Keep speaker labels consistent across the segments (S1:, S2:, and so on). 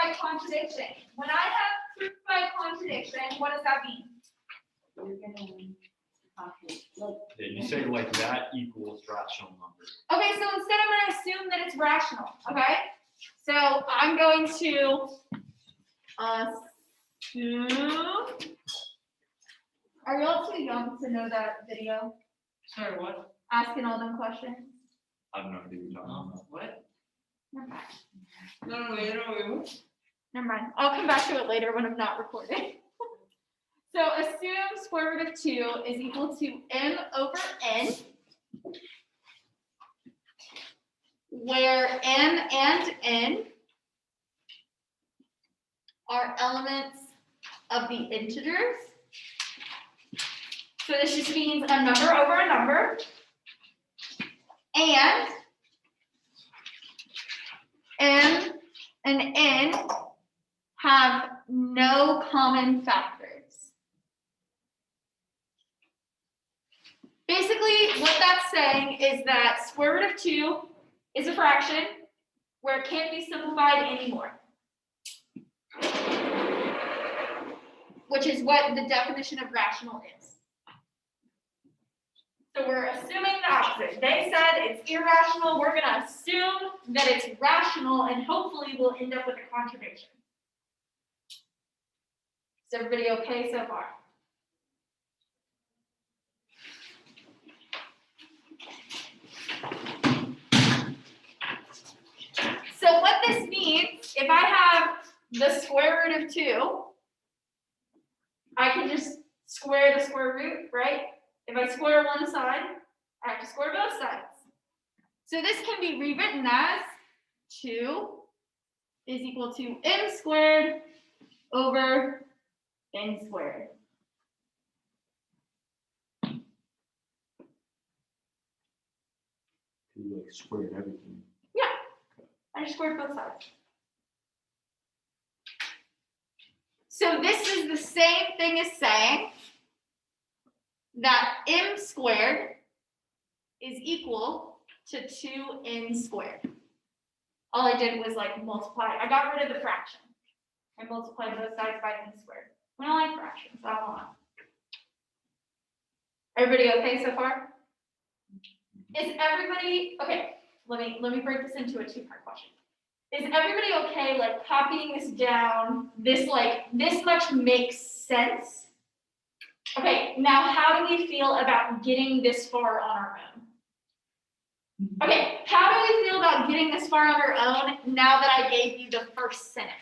S1: by contradiction. When I have proof by contradiction, what does that mean?
S2: You're gonna
S3: Yeah, you say like that equals rational number.
S1: Okay, so instead I'm going to assume that it's rational, okay? So I'm going to assume. Are y'all too young to know that video?
S4: Sorry, what?
S1: Asking all them questions?
S3: I don't know what you're talking about.
S4: What?
S1: Never mind.
S4: No.
S1: Never mind. I'll come back to it later when I'm not recording. So assume square root of 2 is equal to m over n, where m and n are elements of the integers. So this just means a number over a number. And m and n have no common factors. Basically, what that's saying is that square root of 2 is a fraction where it can't be simplified anymore. Which is what the definition of rational is. So we're assuming the opposite. They said it's irrational. We're going to assume that it's rational, and hopefully we'll end up with a contradiction. Is everybody okay so far? So what this means, if I have the square root of 2, I can just square the square root, right? If I square one side, I have to square both sides. So this can be rewritten as 2 is equal to m squared over n squared.
S3: You like squared everything.
S1: Yeah, I just squared both sides. So this is the same thing as saying that m squared is equal to 2n squared. All I did was like multiply. I got rid of the fraction. I multiplied both sides by n squared. We don't like fractions. I don't want. Everybody okay so far? Is everybody okay? Let me break this into a two-part question. Is everybody okay like copying this down? This much makes sense. Okay, now how do we feel about getting this far on our own? Okay, how do we feel about getting this far on our own now that I gave you the first sentence?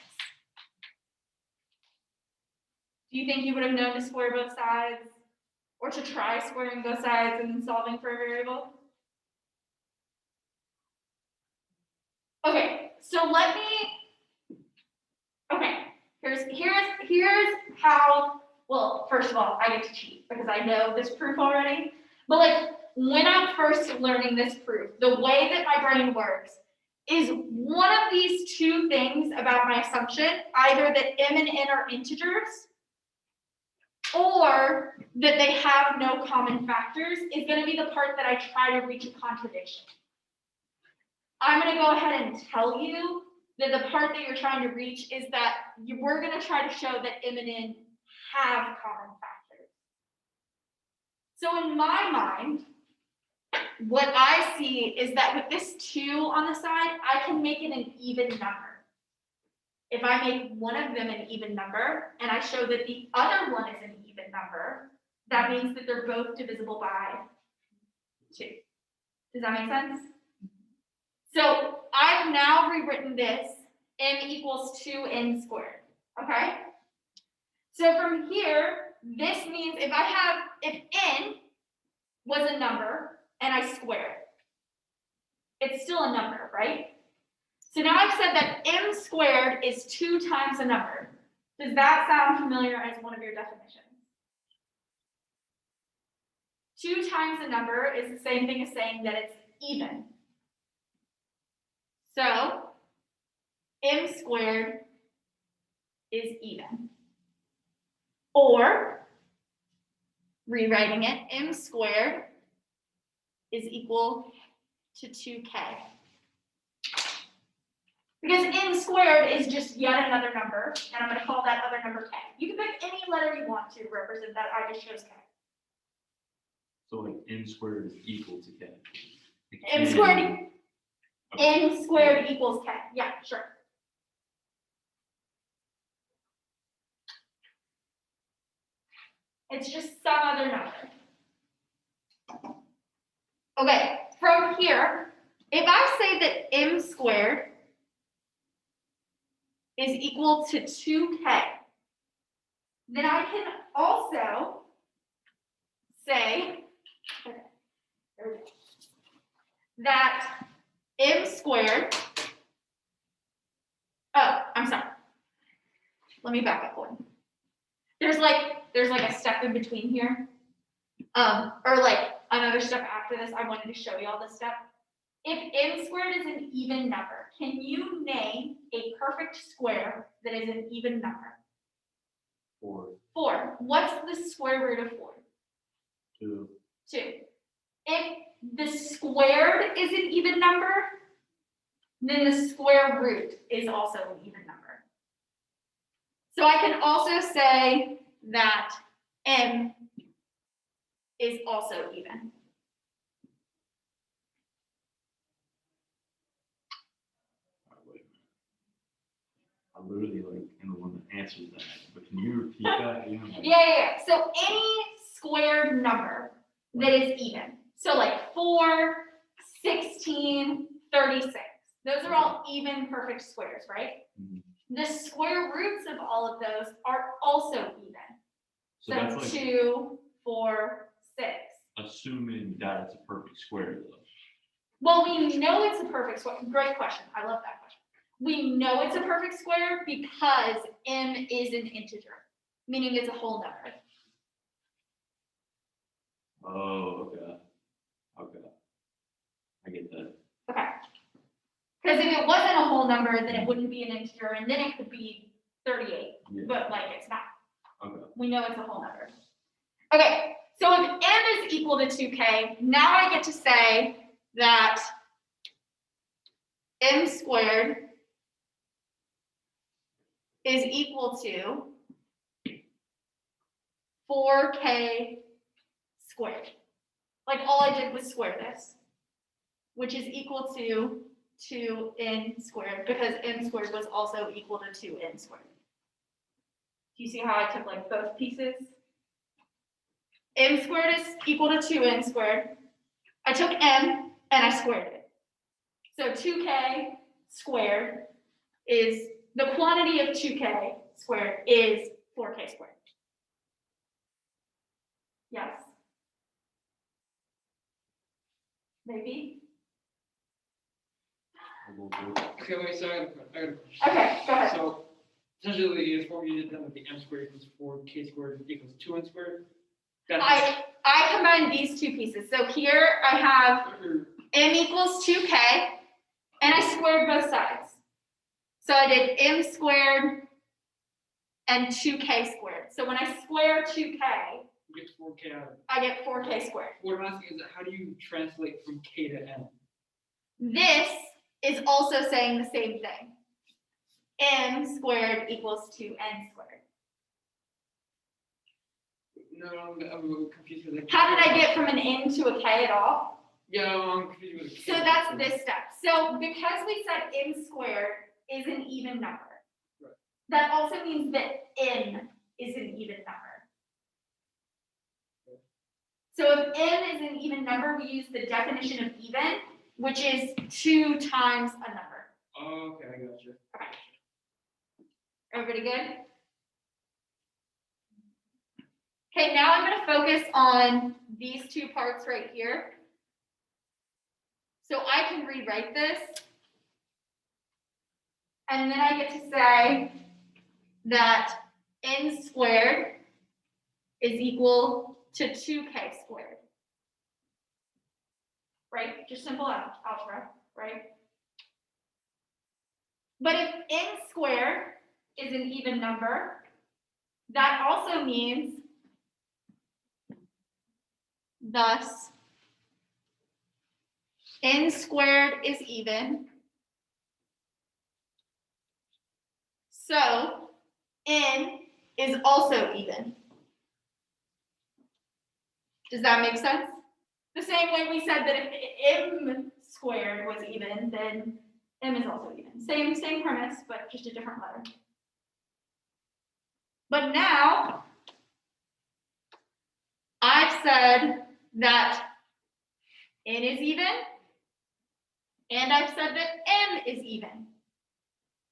S1: Do you think you would have known to square both sides or to try squaring both sides and then solving for a variable? Okay, so here's how, well, first of all, I get to cheat because I know this proof already. But like when I'm first learning this proof, the way that my brain works is one of these two things about my assumption, either that m and n are integers or that they have no common factors, is going to be the part that I try to reach a contradiction. I'm going to go ahead and tell you that the part that you're trying to reach is that we're going to try to show that m and n have common factors. So in my mind, what I see is that with this 2 on the side, I can make it an even number. If I make one of them an even number, and I show that the other one is an even number, that means that they're both divisible by 2. Does that make sense? So I've now rewritten this, m equals 2n squared, okay? So from here, this means if n was a number and I square it, it's still a number, right? So now I've said that m squared is 2 times a number. Does that sound familiar as one of your definitions? 2 times a number is the same thing as saying that it's even. So m squared is even. Or, rewriting it, m squared is equal to 2k. Because n squared is just yet another number, and I'm gonna call that other number k. You can pick any letter you want to represent that, I just chose k.
S3: So like n squared is equal to k. Like
S1: n squared,
S3: Okay.
S1: n squared equals k, yeah, sure. It's just some other number. Okay, from here, if I say that m squared is equal to 2k, then I can also say okay, there we go, that m squared, oh, I'm sorry. Let me back up one. There's like a step in between here. Or like another step after this, I wanted to show you all this step. If n squared is an even number, can you name a perfect square that is an even number?
S3: 4,
S1: 4. What's the square root of 4?
S3: 2.
S1: 2. If the squared is an even number, then the square root is also an even number. So I can also say that m is also even.
S3: Wait a minute. I literally like am the one that answers that, but can you repeat that again?
S1: Yeah. So any squared number that is even. So like 4, 16, 36. Those are all even perfect squares, right?
S3: Mhm.
S1: The square roots of all of those are also even.
S3: So that's like
S1: 2, 4, 6.
S3: assuming that it's a perfect square though.
S1: Well, we know it's a perfect square. Great question. I love that question. We know it's a perfect square because m is an integer, meaning it's a whole number.
S3: Oh, okay. Okay. I get that.
S1: Okay. Because if it wasn't a whole number, then it wouldn't be an integer, and then it could be 38.
S3: Yeah.
S1: But like it's not.
S3: Okay.
S1: We know it's a whole number. Okay, so if m is equal to 2k, now I get to say that m squared is equal to 4k squared. Like all I did was square this, which is equal to 2n squared, because n squared was also equal to 2n squared. Do you see how I took like both pieces? M squared is equal to 2n squared. I took m and I squared it. So 2k squared is, the quantity of 2k squared is 4k squared. Yes? Maybe?
S3: A little bit.
S4: Okay, wait, so I got a question.
S1: Okay, go ahead.
S4: So essentially, it's what you did then with the m squared equals 4k squared equals 2n squared. That's
S1: I combined these two pieces. So here I have
S4: or-
S1: m equals 2k, and I squared both sides. So I did m squared and 2k squared. So when I square 2k,
S4: you get 4k out of it.
S1: I get 4k squared.
S4: What I'm asking is, how do you translate from k to n?
S1: This is also saying the same thing. M squared equals 2n squared.
S4: No, I'm confused with it.
S1: How did I get from an n to a k at all?
S4: Yeah, I'm confused with it.
S1: So that's this step. So because we said m squared is an even number,
S4: Right.
S1: that also means that n is an even number. So if n is an even number, we use the definition of even, which is 2 times a number.
S4: Oh, okay, I got you.
S1: Everybody good? Okay, now I'm going to focus on these two parts right here. So I can rewrite this. And then I get to say that n squared is equal to 2k squared. Right? Just simple algebra, right? But if n squared is an even number, that also means thus n squared is even So n is also even. Does that make sense? The same way we said that if m squared was even, then m is also even. Same premise, but just a different letter. But now, I've said that n is even, and I've said that m is even.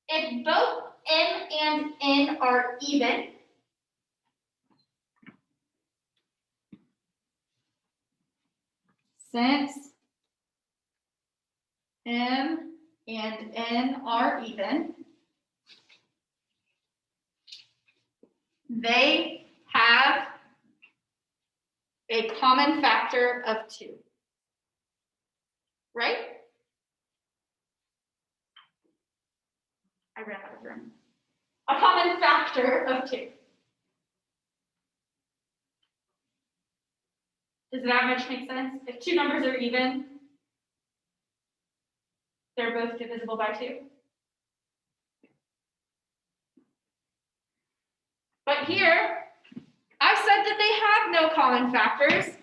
S1: If both m and n are even, since m and n are even, they have a common factor of 2. Right? I ran out of room. A common factor of 2. Does that much make sense? If two numbers are even, they're both divisible by 2. But here, I've said that they have no common factors,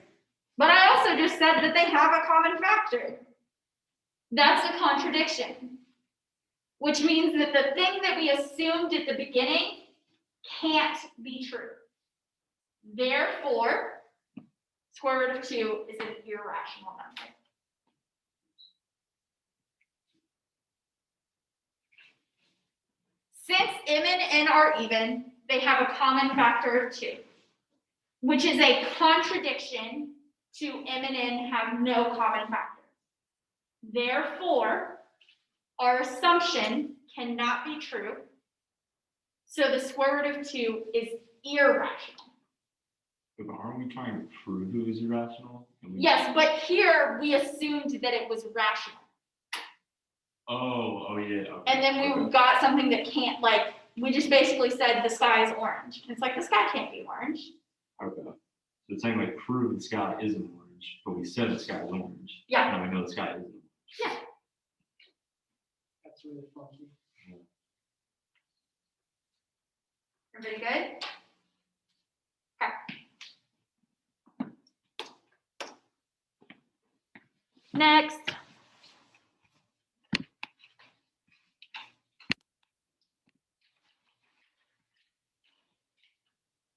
S1: but I also just said that they have a common factor. That's a contradiction, which means that the thing that we assumed at the beginning can't be true. Therefore, square root of 2 is an irrational number. Since m and n are even, they have a common factor of 2, which is a contradiction to m and n have no common factor. Therefore, our assumption cannot be true, so the square root of 2 is irrational.
S3: But aren't we trying to prove it was irrational?
S1: Yes, but here we assumed that it was rational.
S3: Oh, yeah. Okay.
S1: And then we
S3: Okay.
S1: got something that can't, like, we just basically said the sky is orange. It's like, the sky can't be orange.
S3: Okay. So it's saying like prove the sky isn't orange, but we said the sky is orange.
S1: Yeah.
S3: Now we know the sky isn't.
S1: Yeah.
S4: That's really funky.
S1: Everybody good? Okay. Next.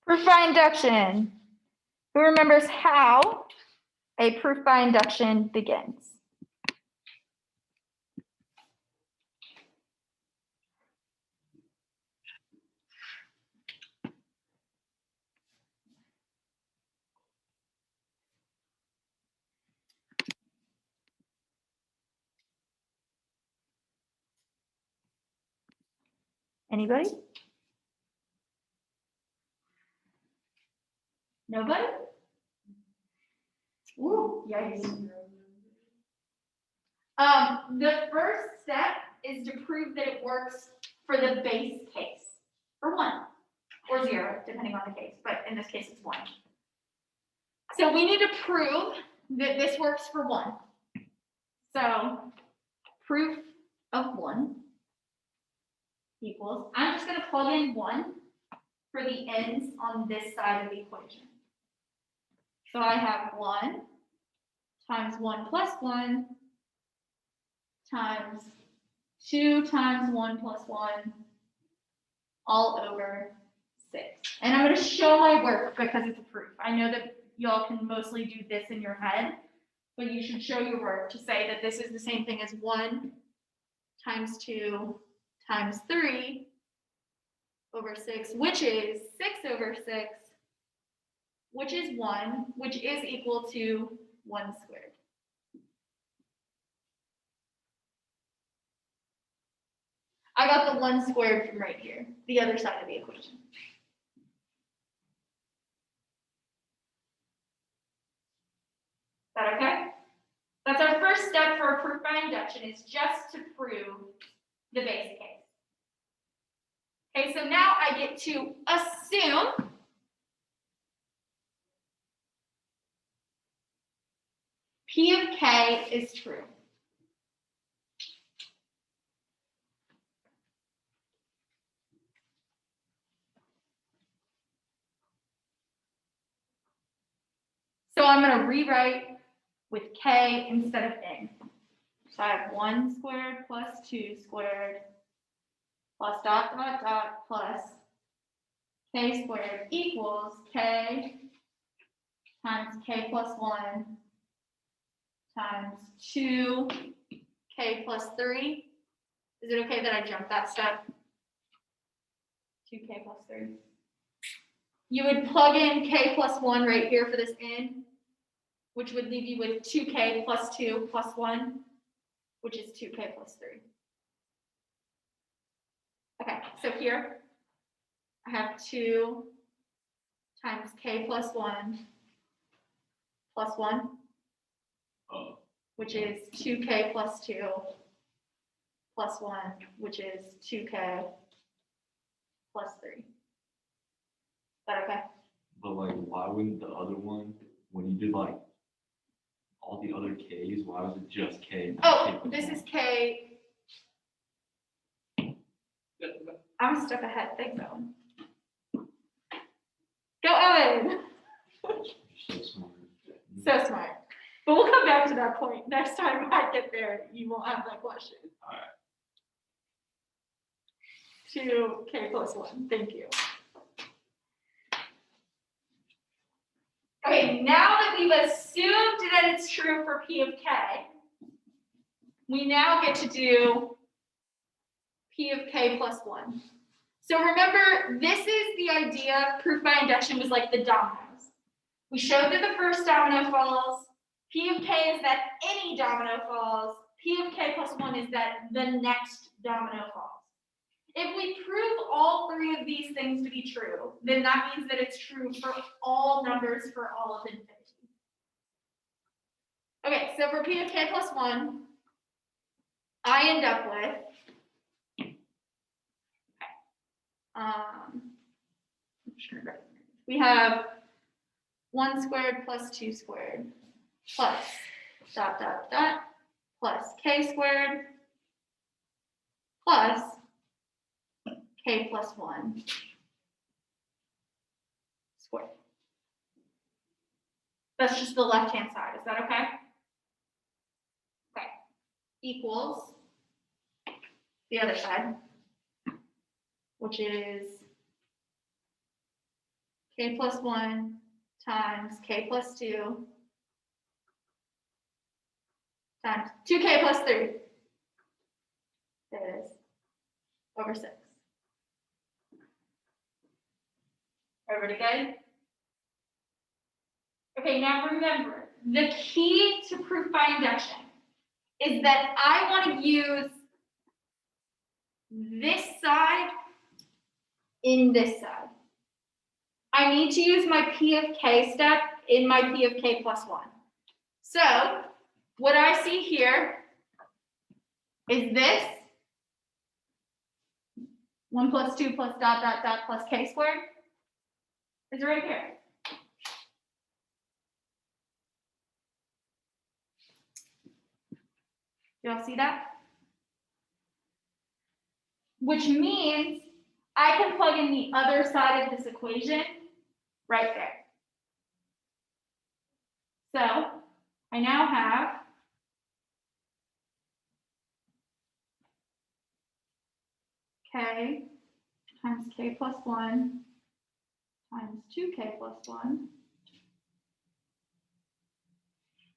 S1: Proof by induction. Who remembers how a proof by induction begins? Anybody? Nobody? Ooh, yikes. The first step is to prove that it works for the base case, for 1 or 0, depending on the case, but in this case it's 1. So we need to prove that this works for 1. So proof of 1 equals, I'm just going to plug in 1 for the ends on this side of the equation. So I have 1 times 1 plus 1 times 2 times 1 plus 1 all over 6. And I'm going to show my work because it's a proof. I know that y'all can mostly do this in your head, but you should show your work to say that this is the same thing as 1 times 2 times 3 over 6, which is 6 over 6, which is 1, which is equal to 1 squared. I got the 1 squared from right here, the other side of the equation. Is that okay? That's our first step for a proof by induction, is just to prove the base case. Okay, so now I get to assume P of K is true. So I'm gonna rewrite with k instead of n. So I have 1 squared plus 2 squared plus dot dot dot plus k squared equals k times k plus 1 times 2k plus 3. Is it okay that I jump that step? 2k plus 3. You would plug in k plus 1 right here for this n, which would leave you with 2k plus 2 plus 1, which is 2k plus 3. Okay, so here I have 2 times k plus 1 plus 1,
S3: Oh,
S1: which is 2k plus 2 plus 1, which is 2k plus 3. Is that okay?
S3: but like, why wouldn't the other one, when you did like all the other Ks, why was it just K? not K
S1: Oh,
S3: plus
S1: this
S3: one?
S1: is k. I'm a step ahead. Thanks, Owen. Go, Owen!
S3: You're so smart.
S1: So smart. But we'll come back to that point. Next time I get there, you won't have that question.
S3: Alright.
S1: 2k plus 1. Thank you. Okay, now that we've assumed that it's true for p of k, we now get to do p of k plus 1. So remember, this is the idea, proof by induction was like the dominoes. We showed that the first domino falls, p of k is that any domino falls, p of k plus 1 is that the next domino falls. If we prove all three of these things to be true, then that means that it's true for all numbers for all of infinity. Okay, so for p of k plus 1, I end up with, we have 1 squared plus 2 squared plus dot dot dot plus k squared plus k plus 1 squared. That's just the left-hand side. Is that okay? Okay. Equals the other side, which is k plus 1 times k plus 2 times 2k plus 3. There it is. Over 6. Everybody good? Okay, now remember, the key to proof by induction is that I want to use this side in this side. I need to use my p of k step in my p of k plus 1. So what I see here is this 1 plus 2 plus dot dot dot plus k squared is right here. Y'all see that? Which means I can plug in the other side of this equation right there. So I now have k times k plus 1 times 2k plus 1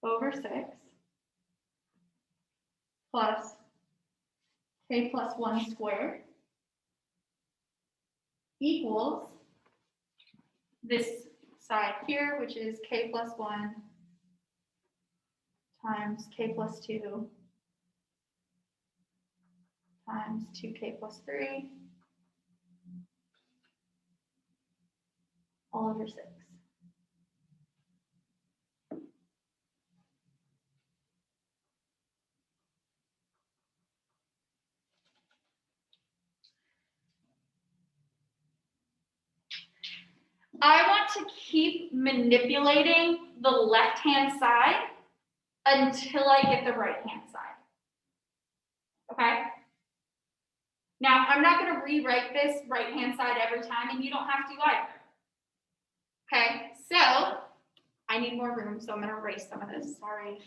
S1: over 6 plus k plus 1 squared equals this side here, which is k plus 1 times k plus 2 times 2k plus 3 all over 6. I want to keep manipulating the left-hand side until I get the right-hand side. Okay? Now, I'm not going to rewrite this right-hand side every time, and you don't have to either. Okay, so I need more room, so I'm gonna erase some of this, sorry.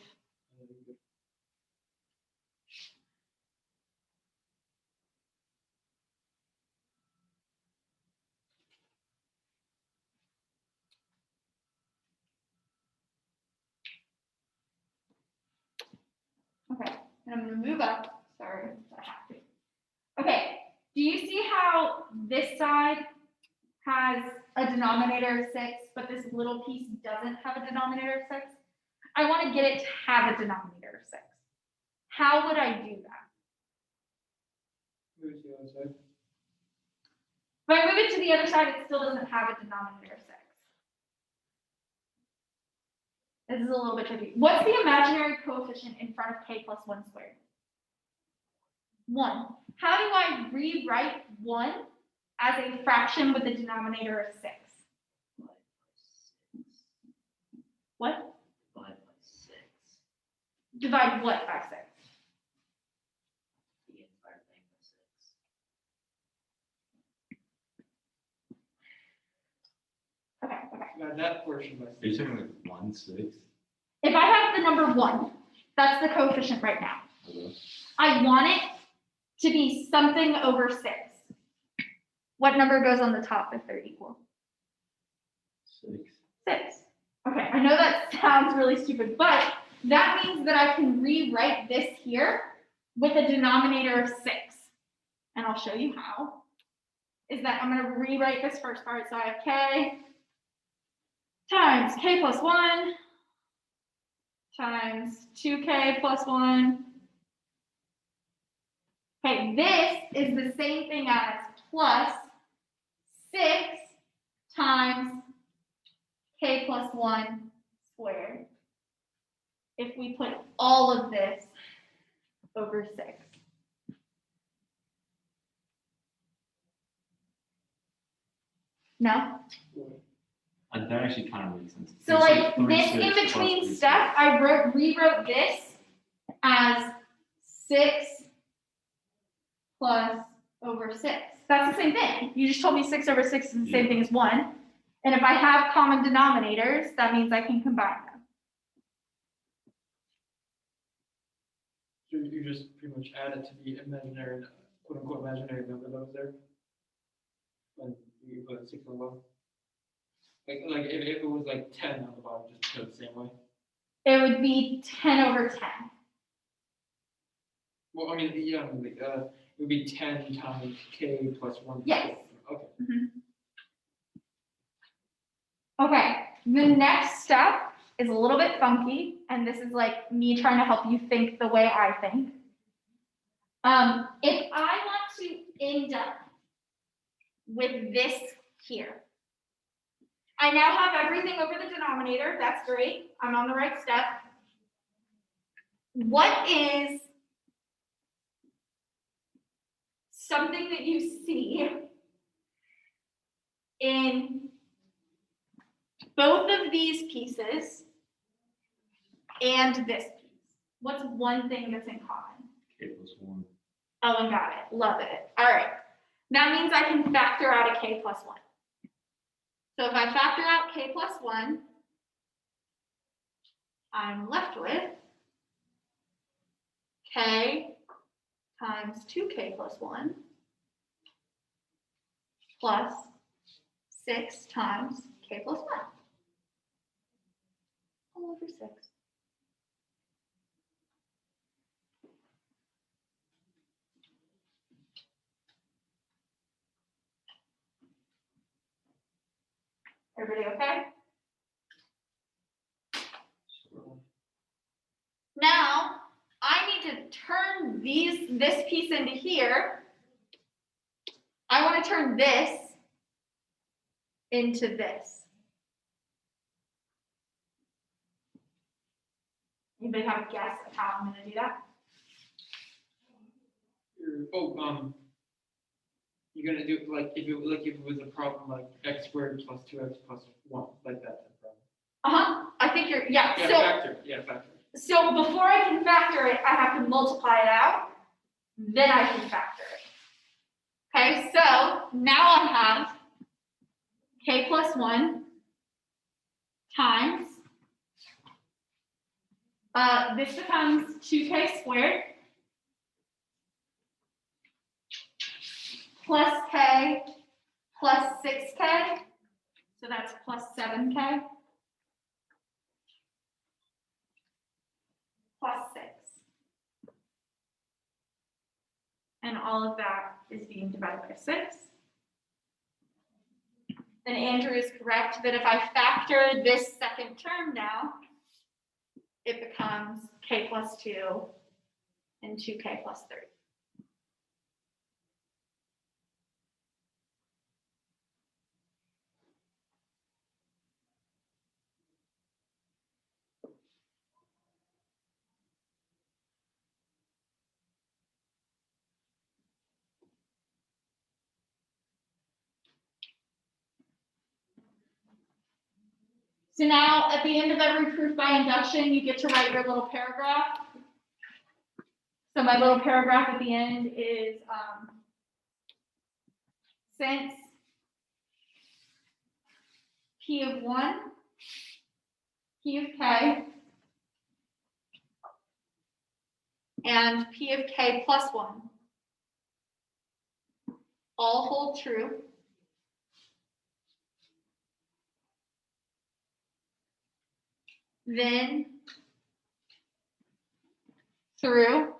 S1: Okay, and I'm gonna move up, sorry, I have to. Okay, do you see how this side has a denominator of 6, but this little piece doesn't have a denominator of 6? I want to get it to have a denominator of 6. How would I do that?
S4: Move it to the other side.
S1: If I move it to the other side, it still doesn't have a denominator of 6. This is a little bit tricky. What's the imaginary coefficient in front of k plus 1 squared? 1. How do I rewrite 1 as a fraction with a denominator of 6? What?
S2: Divide by 6.
S1: Divide what by 6?
S2: The entire thing by 6.
S1: Okay.
S4: Divide that portion by
S3: Are you
S4: 6.
S3: saying like 1/6?
S1: If I have the number 1, that's the coefficient right now.
S3: Okay.
S1: I want it to be something over 6. What number goes on the top if they're equal?
S3: 6.
S1: 6. Okay, I know that sounds really stupid, but that means that I can rewrite this here with a denominator of 6. And I'll show you how. Is that I'm going to rewrite this first part. So I have k times k plus 1 times 2k plus 1. Okay, this is the same thing as plus 6 times k plus 1 squared. If we put all of this over 6. No?
S3: That actually kind of makes sense.
S1: So
S3: It's
S1: like
S3: 3/6
S1: this in
S3: plus
S1: between
S3: 3/6.
S1: step, I rewrote this as 6 plus over 6. That's the same thing. You just told me 6 over 6 is the same
S3: Yeah.
S1: thing as 1. And if I have common denominators, that means I can combine them.
S4: So you just pretty much add it to the imaginary, quote unquote, imaginary number that was there. When you put 6 on the bottom. Like if it was like 10 on the bottom, just put it the same way.
S1: It would be 10 over 10.
S4: Well, I mean, yeah, it would be 10 times k plus 1.
S1: Yes.
S4: Okay.
S1: Okay, the next step is a little bit funky, and this is like me trying to help you think the way I think. If I want to end up with this here, I now have everything over the denominator. That's great. I'm on the right step. What is something that you see in both of these pieces and this piece? What's one thing that's in common?
S3: K plus 1.
S1: Oh, and got it. Love it. All right. That means I can factor out a k plus 1. So if I factor out k plus 1, I'm left with k times 2k plus 1 plus 6 times k plus 1. All over 6. Everybody okay? Now, I need to turn this piece into here. I want to turn this into this. Anybody have a guess of how I'm going to do that?
S4: You're gonna do like if it was a problem like x squared plus 2x plus 1, like that type of problem.
S1: I think you're, yeah.
S4: Yeah, factor.
S1: So before I can factor it, I have to multiply it out. Then I can factor it. Okay, so now I have k plus 1 times This becomes 2k squared plus k plus 6k, so that's plus 7k plus 6. And all of that is being divided by 6. Then Andrew is correct that if I factor this second term now, it becomes k plus 2 and 2k plus 3. So now at the end of every proof by induction, you get to write your little paragraph. So my little paragraph at the end is, since P of 1, P of k, and P of k plus 1 all hold true, then through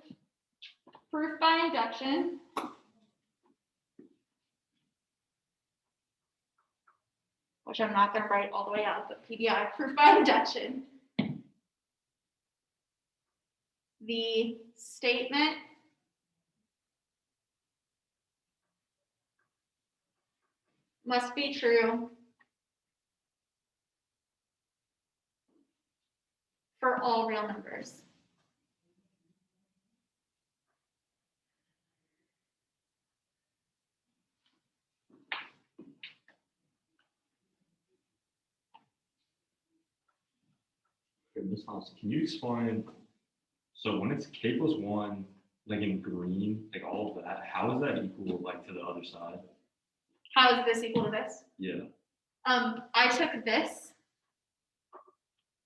S1: proof by induction, which I'm not going to write all the way out, but PBI, proof by induction, the statement must be true for all real numbers.
S3: Okay, Ms. Thompson, can you explain, so when it's k plus 1, like in green, like all of that, how is that equal like to the other side?
S1: How is this equal to this?
S3: Yeah.
S1: I took this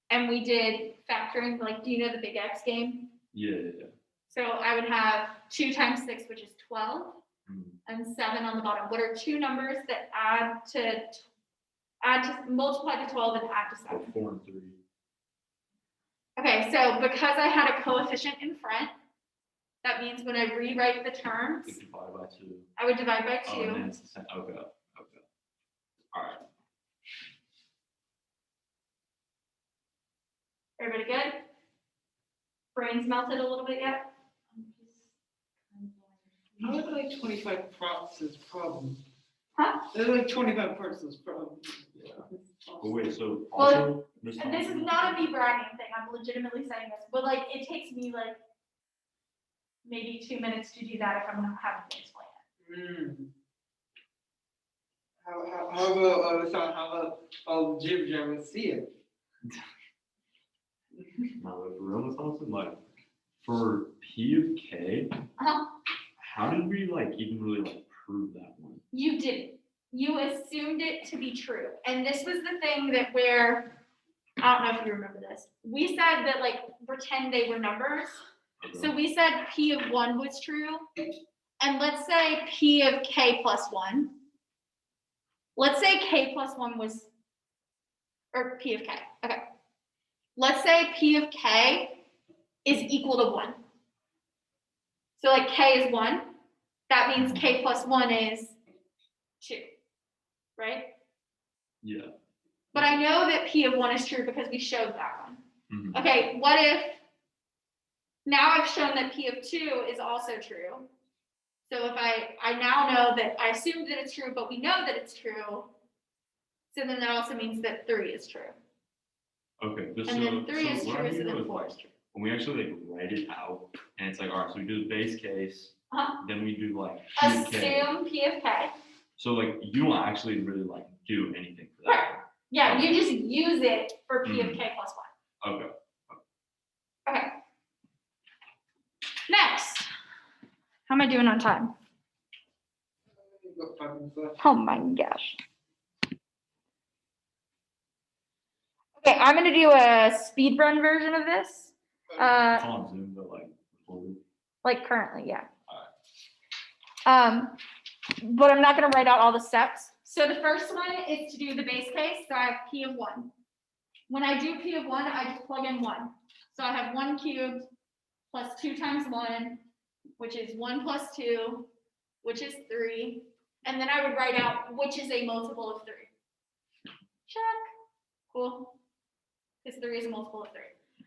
S1: and we did factoring, like, do you know the big X game?
S3: Yeah.
S1: So I would have 2 times 6, which is 12,
S3: Mhm.
S1: and 7 on the bottom. What are two numbers that add to multiply to 12 and add to 7?
S3: 4 and 3.
S1: Okay, so because I had a coefficient in front, that means when I rewrite the terms,
S3: Like divide by 2.
S1: I would divide by 2.
S3: Oh, and then it's the same. Okay. All right.
S1: Everybody good? Brains melted a little bit yet?
S4: How are there like 25 parts to this problem?
S1: Huh?
S4: There are like 25 parts to this problem.
S3: Yeah. But wait, so
S1: Well,
S3: also, Ms.
S1: And this is
S3: Thompson-
S1: not a me bragging thing, I'm legitimately saying this, but like, it takes me like maybe 2 minutes to do that if I'm not having to explain it.
S4: How about Jib Jam and see it?
S3: No, like, for real, Ms. Thompson, like, for P of K,
S1: Uh-huh.
S3: how did we like even really like prove that one?
S1: You didn't. You assumed it to be true. And this was the thing that where, I don't know if you remember this. We said that like pretend they were numbers. So we said P of 1 was true. And let's say P of K plus 1. Let's say K plus 1 was, or P of K. Okay. Let's say P of K is equal to 1. So like K is 1. That means K plus 1 is 2. Right?
S3: Yeah.
S1: But I know that P of 1 is true because we showed that one.
S3: Mhm.
S1: Okay, what if now I've shown that P of 2 is also true. So if I now know that I assumed that it's true, but we know that it's true. So then that also means that 3 is true.
S3: Okay, but
S1: And then 3 is
S3: what I
S1: true,
S3: mean
S1: so then
S3: was,
S1: 4
S3: like,
S1: is true.
S3: when we actually like write it out, and it's like, all right, so we do the base case,
S1: Uh-huh.
S3: then we do like P of K.
S1: Assume P of K.
S3: So like you don't actually really like do anything for that.
S1: Yeah, you just use it for P of
S3: Mhm.
S1: K plus 1.
S3: Okay.
S1: Okay. Next. How am I doing on time?
S4: You've got 5 minutes left.
S1: Oh my gosh. Okay, I'm gonna do a speed run version of this.
S3: It's on Zoom, but like recorded.
S1: like currently, yeah. But I'm not gonna write out all the steps. So the first one is to do the base case, so I have P of 1. When I do P of 1, I just plug in 1. So I have 1 cubed plus 2 times 1, which is 1 plus 2, which is 3. And then I would write out which is a multiple of 3. Check. Cool. Because 3 is a multiple of 3.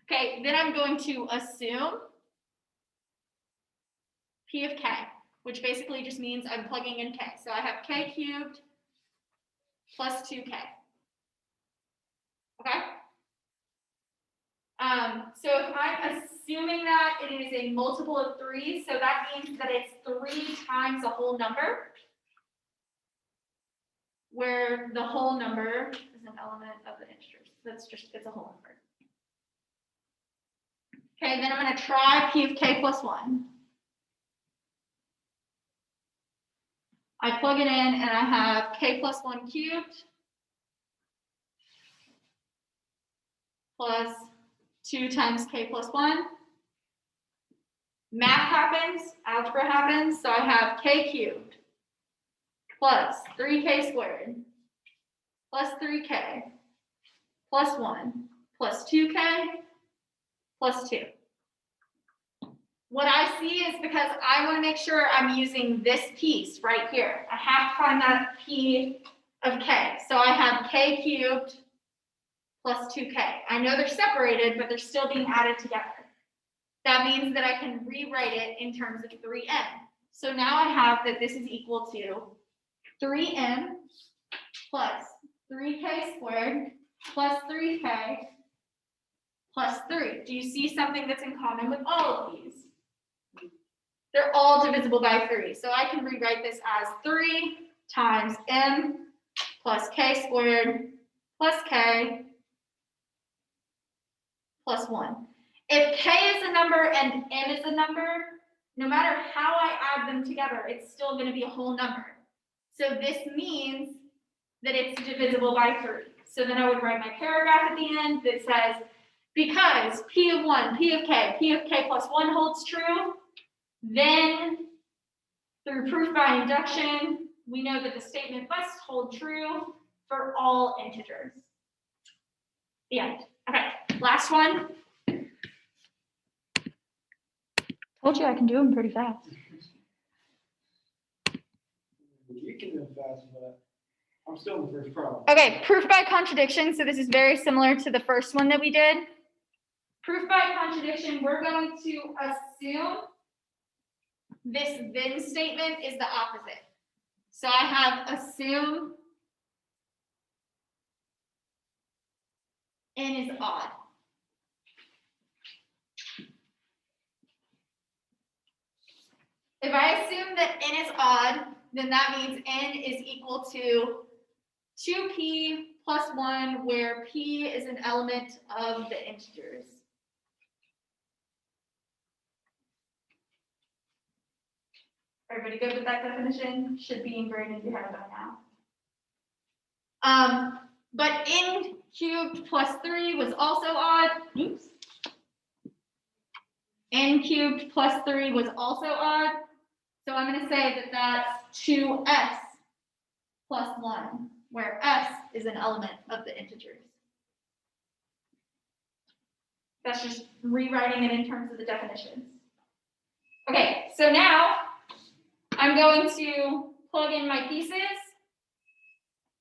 S1: Okay, then I'm going to assume P of k, which basically just means I'm plugging in k. So I have k cubed plus 2k. Okay? So if I'm assuming that it is a multiple of 3, so that means that it's 3 times a whole number, where the whole number is an element of the integers. It's a whole number. Okay, then I'm going to try P of k plus 1. I plug it in and I have k plus 1 cubed plus 2 times k plus 1. Math happens, algebra happens, so I have k cubed plus 3k squared plus 3k plus 1 plus 2k plus 2. What I see is because I want to make sure I'm using this piece right here. I have to find that P of k. So I have k cubed plus 2k. I know they're separated, but they're still being added together. That means that I can rewrite it in terms of 3n. So now I have that this is equal to 3n plus 3k squared plus 3k plus 3. Do you see something that's in common with all of these? They're all divisible by 3. So I can rewrite this as 3 times m plus k squared plus k plus 1. If k is a number and m is a number, no matter how I add them together, it's still going to be a whole number. So this means that it's divisible by 3. So then I would write my paragraph at the end that says, because P of 1, P of k plus 1 holds true, then through proof by induction, we know that the statement must hold true for all integers. The end. Okay, last one. Told you I can do them pretty fast.
S4: You can do it fast, but I'm still in the first problem.
S1: Okay, proof by contradiction. So this is very similar to the first one that we did. Proof by contradiction, we're going to assume this then statement is the opposite. So I have assume n is odd. If I assume that n is odd, then that means n is equal to 2p plus 1, where p is an element of the integers. Everybody good with that definition? Should be ingrained in your head by now. But n cubed plus 3 was also odd. Oops. N cubed plus 3 was also odd. So I'm going to say that that's 2s plus 1, where s is an element of the integers. That's just rewriting it in terms of the definitions. Okay, so now I'm going to plug in my pieces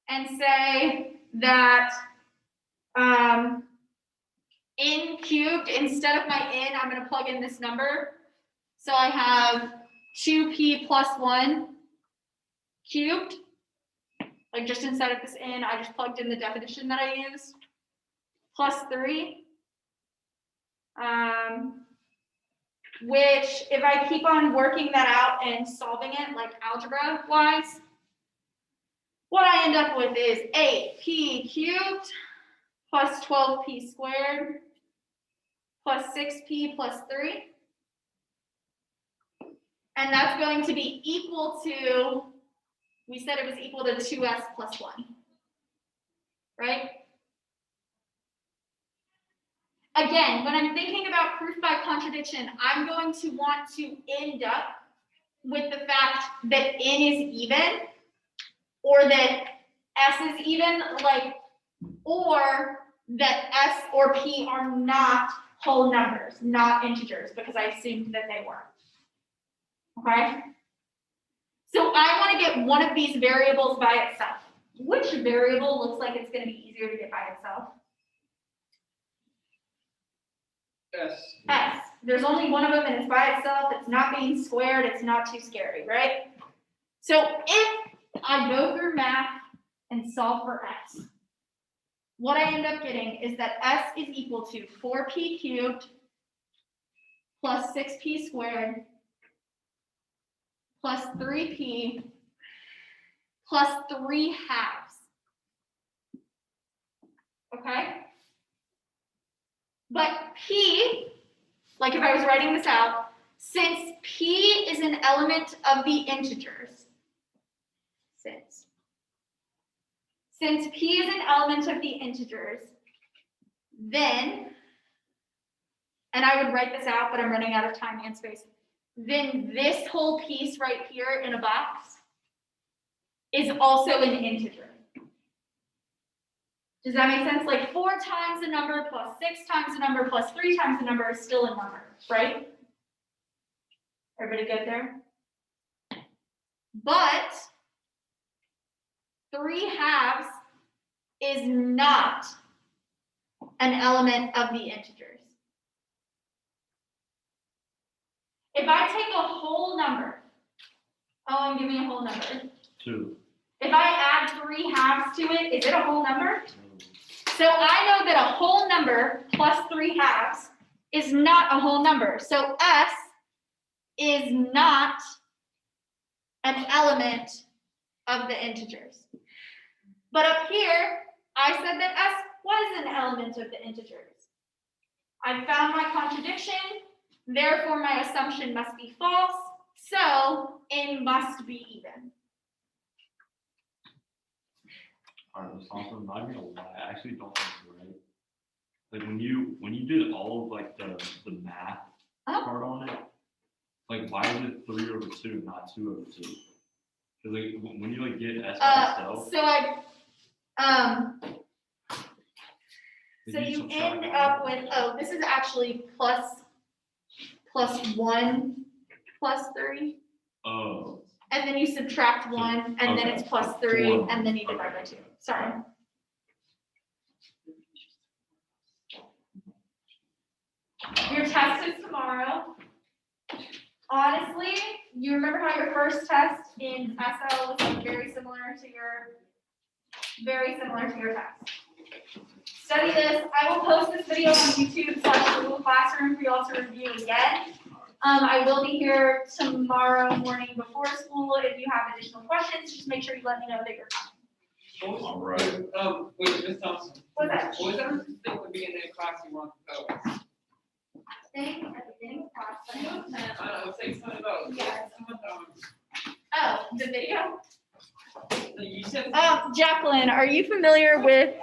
S1: and say that n cubed, instead of my n, I'm going to plug in this number. So I have 2p plus 1 cubed. Like just instead of this n, I just plugged in the definition that I used. Plus 3. Which, if I keep on working that out and solving it, like algebra-wise, what I end up with is 8p cubed plus 12p squared plus 6p plus 3. And that's going to be equal to, we said it was equal to 2s plus 1, right? Again, when I'm thinking about proof by contradiction, I'm going to want to end up with the fact that n is even, or that s is even, like, or that s or p are not whole numbers, not integers, because I assumed that they were. Okay? So I want to get one of these variables by itself. Which variable looks like it's going to be easier to get by itself?
S4: Yes.
S1: S. There's only one of them and it's by itself. It's not being squared. It's not too scary, right? So if I go through math and solve for s, what I end up getting is that s is equal to 4p cubed plus 6p squared plus 3p plus 3 halves. Okay? But p, like if I was writing this out, since p is an element of the integers, since p is an element of the integers, then, and I would write this out, but I'm running out of time and space, then this whole piece right here in a box is also an integer. Does that make sense? Like 4 times the number plus 6 times the number plus 3 times the number is still a number, right? Everybody good there? But 3 halves is not an element of the integers. If I take a whole number, oh, and give me a whole number.
S3: 2.
S1: If I add 3 halves to it, is it a whole number? So I know that a whole number plus 3 halves is not a whole number. So s is not an element of the integers. But up here, I said that s was an element of the integers. I found my contradiction, therefore my assumption must be false, so n must be even.
S3: Alright, Mustafa, I'm not gonna lie, I actually don't think it's right. Like when you did all of like the math part on it, like why is it 3 over 2, not 2 over 2? Because like when you like get s by itself,
S1: So
S3: if
S1: you
S3: subtract
S1: end
S3: one,
S1: up with, oh, this is actually plus 1 plus 3.
S3: Oh,
S1: And then you subtract 1, and then it's plus 3,
S3: Four.
S1: and then you divide by 2. Sorry. Your test is tomorrow. Honestly, you remember how your first test in SL was like very similar to your test. Study this. I will post this video on YouTube/Google Classroom for you all to review again. I will be here tomorrow morning before school. If you have additional questions, just make sure you let me know that you're coming.
S3: all right.
S4: Wait, Ms. Thompson.
S1: What's that?
S4: What was that thing at the beginning of class you want to go?
S1: Thing at the beginning of class, but I don't know.
S4: I don't know, say something about,
S1: Yes.
S4: someone,
S1: Oh, the video?
S4: you said.
S1: Jacqueline, are you familiar with